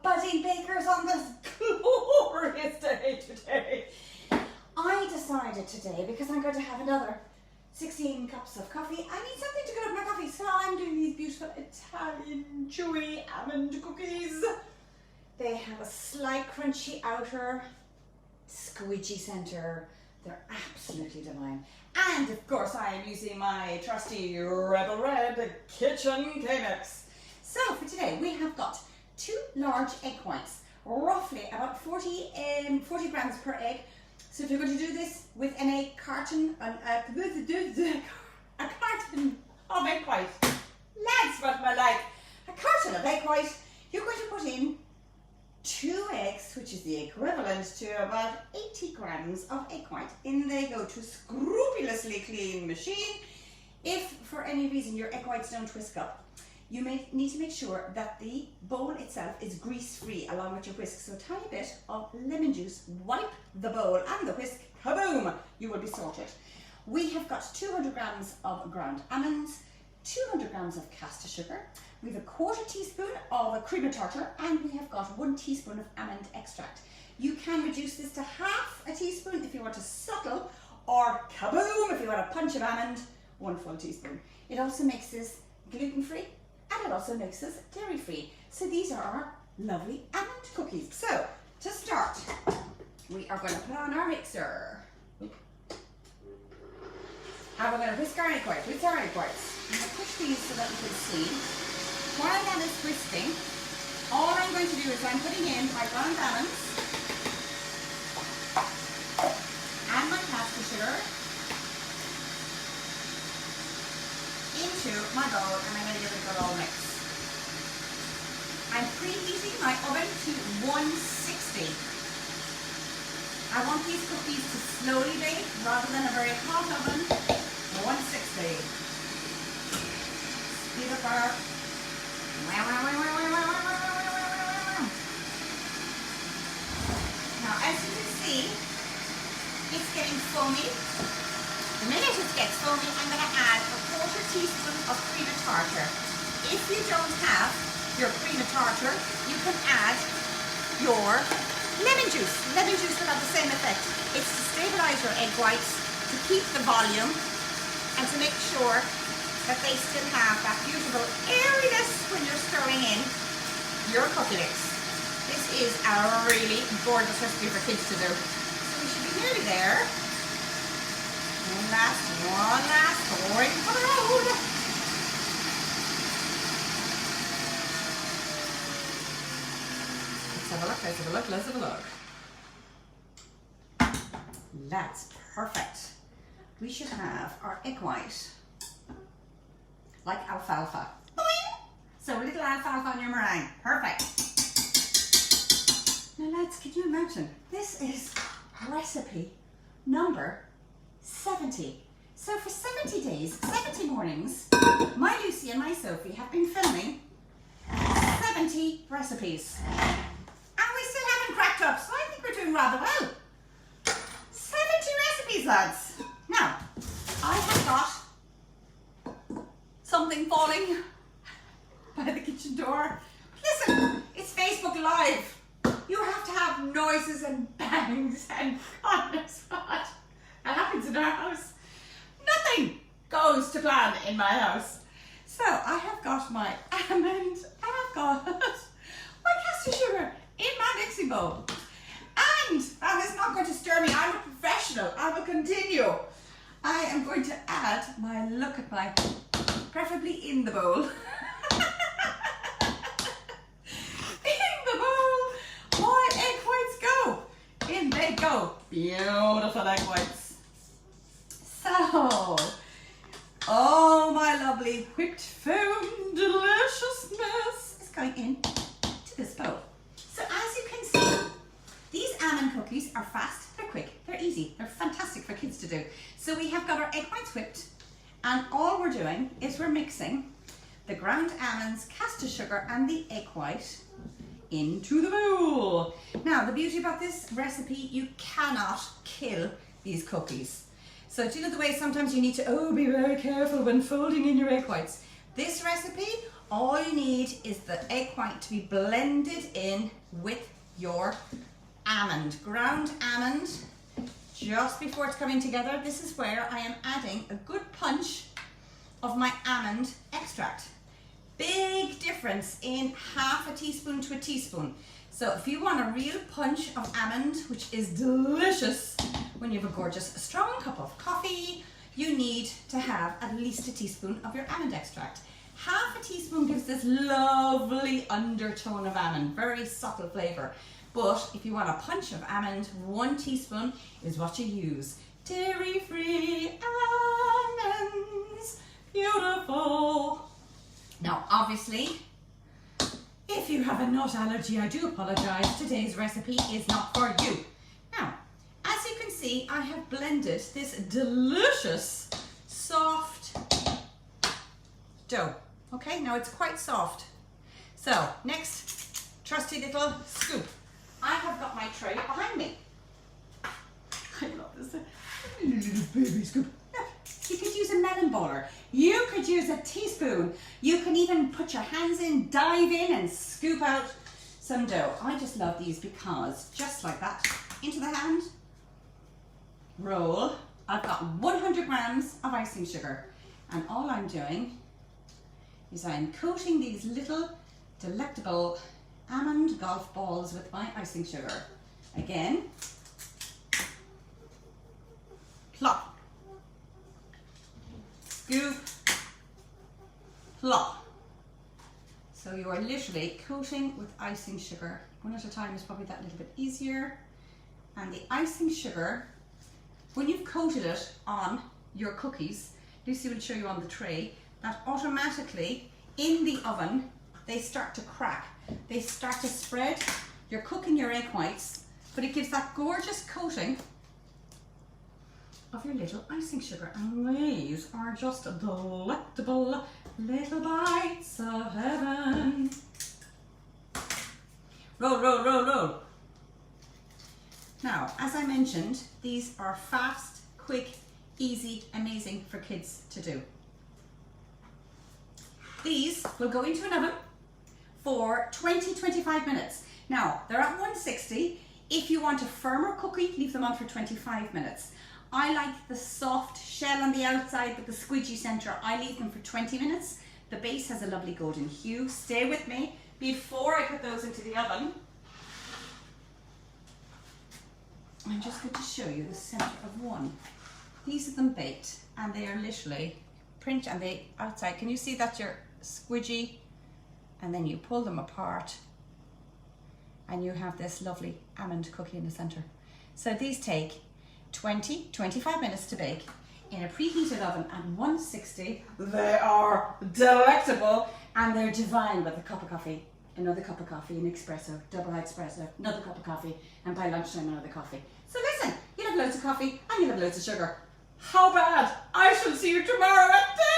budding bakers on this glorious day today. I decided today, because I'm going to have another 16 cups of coffee, I need something to go with my coffee, so I'm doing these beautiful Italian chewy almond cookies. They have a slight crunchy outer, squidgy centre. They're absolutely divine. And of course I am using my trusty Rebel Red kitchen K-Mix. So for today we have got 2 large egg whites, roughly about 40 grams per egg. So if you're going to do this with a carton of egg white, lads, what am I like? A carton of egg white, you're going to put in 2 eggs, which is the equivalent to about 80 grams of egg white. In they go to a scrupulously clean machine. If for any reason your egg whites don't whisk up, you may need to make sure that the bowl itself is grease-free along with your whisk. So a tiny bit of lemon juice, wipe the bowl and the whisk, kaboom, you will be sorted. We have got 200 grams of ground almonds, 200 grams of caster sugar, we have a 1/4 teaspoon of a cream of tartar, and we have got 1 teaspoon of almond extract. You can reduce this to half a teaspoon if you want a subtle, or kaboom if you want a punch of almond, 1 full teaspoon. It also makes this gluten-free, and it also makes us dairy-free. So these are our lovely almond cookies. So to start, we are going to put on our mixer. And we're going to whisk our egg whites. I'm going to push these so that you can see. While that is whisking, all I'm going to do is I'm putting in my ground almonds and my caster sugar into my bowl, and I'm going to give it a good old mix. I'm preheating my oven to 160. I want these cookies to slowly bake rather than a very hot oven. 160. Speed up our... Now, as you can see, it's getting foamy. The minute it gets foamy, I'm going to add a 1/4 teaspoon of cream of tartar. If you don't have your cream of tartar, you can add your lemon juice. Lemon juice will have the same effect. It's to stabilize your egg whites, to keep the volume, and to make sure that they still have that beautiful airiness when you're stirring in your cookie mix. This is a really gorgeous recipe for kids to do. So we should be nearly there. One last pouring for the road. Let's have a look. That's perfect. We should have our egg white like alfalfa. Boing! So a little alfalfa on your meringue. Perfect. Now lads, can you imagine? This is recipe number 70. So for 70 days, 70 mornings, my Lucy and my Sophie have been filming 70 recipes. And we still haven't cracked up, so I think we're doing rather well. 70 recipes, lads. Now, I have got something falling by the kitchen door. Listen, it's Facebook Live. You have to have noises and bangs and God knows what happens in our house. Nothing goes to plan in my house. So I have got my almond and I've got my caster sugar in my mixing bowl. And that is not going to stir me. I'm a professional. I will continue. I am going to add my, look at my, preferably in the bowl. In the bowl, my egg whites go. In they go. Beautiful egg whites. So, oh my lovely whipped foam deliciousness is going in to this bowl. So as you can see, these almond cookies are fast, they're quick, they're easy, they're fantastic for kids to do. So we have got our egg whites whipped, and all we're doing is we're mixing the ground almonds, caster sugar and the egg white into the bowl. Now the beauty about this recipe, you cannot kill these cookies. So do you know the way sometimes you need to be very careful when folding in your egg whites? This recipe, all you need is the egg white to be blended in with your almond, ground almond. Just before it's coming together, this is where I am adding a good punch of my almond extract. Big difference in half a teaspoon to a teaspoon. So if you want a real punch of almond, which is delicious when you have a gorgeous strong cup of coffee, you need to have at least a teaspoon of your almond extract. Half a teaspoon gives this lovely undertone of almond, very subtle flavour. But if you want a punch of almond, 1 teaspoon is what you use. Dairy-free almonds, beautiful. Now obviously, if you have a nut allergy, I do apologise, today's recipe is not for you. Now, as you can see, I have blended this delicious, soft dough. Okay, now it's quite soft. So, next, trusty little scoop. I have got my tray behind me. I love this little baby scoop. You could use a melon baller. You could use a teaspoon. You can even put your hands in, dive in and scoop out some dough. I just love these because just like that, into the hand, roll. I've got 100 grams of icing sugar, and all I'm doing is I'm coating these little delectable almond golf balls with my icing sugar. Again, plop, scoop, plop. So you are literally coating with icing sugar. One at a time is probably that little bit easier. And the icing sugar, when you've coated it on your cookies, Lucy will show you on the tray, that automatically in the oven, they start to crack. They start to spread. You're cooking your egg whites, but it gives that gorgeous coating of your little icing sugar. And these are just delectable little bites of heaven. Roll, roll, roll, roll. Now, as I mentioned, these are fast, quick, easy, amazing for kids to do. These will go into an oven for 20-25 minutes. Now, they're at 160. If you want a firmer cookie, leave them on for 25 minutes. I like the soft shell on the outside with the squidgy center. I leave them for 20 minutes. The base has a lovely golden hue. Stay with me. Before I put those into the oven, I'm just going to show you the center of one. These are them baked, and they are literally print on the outside. Can you see that you're squidgy? And then you pull them apart and you have this lovely almond cookie in the center. So these take 20-25 minutes to bake in a preheated oven at 160. They are delectable and they're divine with a cup of coffee, another cup of coffee, an espresso, double espresso, another cup of coffee, and by lunchtime another coffee. So listen, you'll have loads of coffee and you'll have loads of sugar. How bad? I shall see you tomorrow at 10.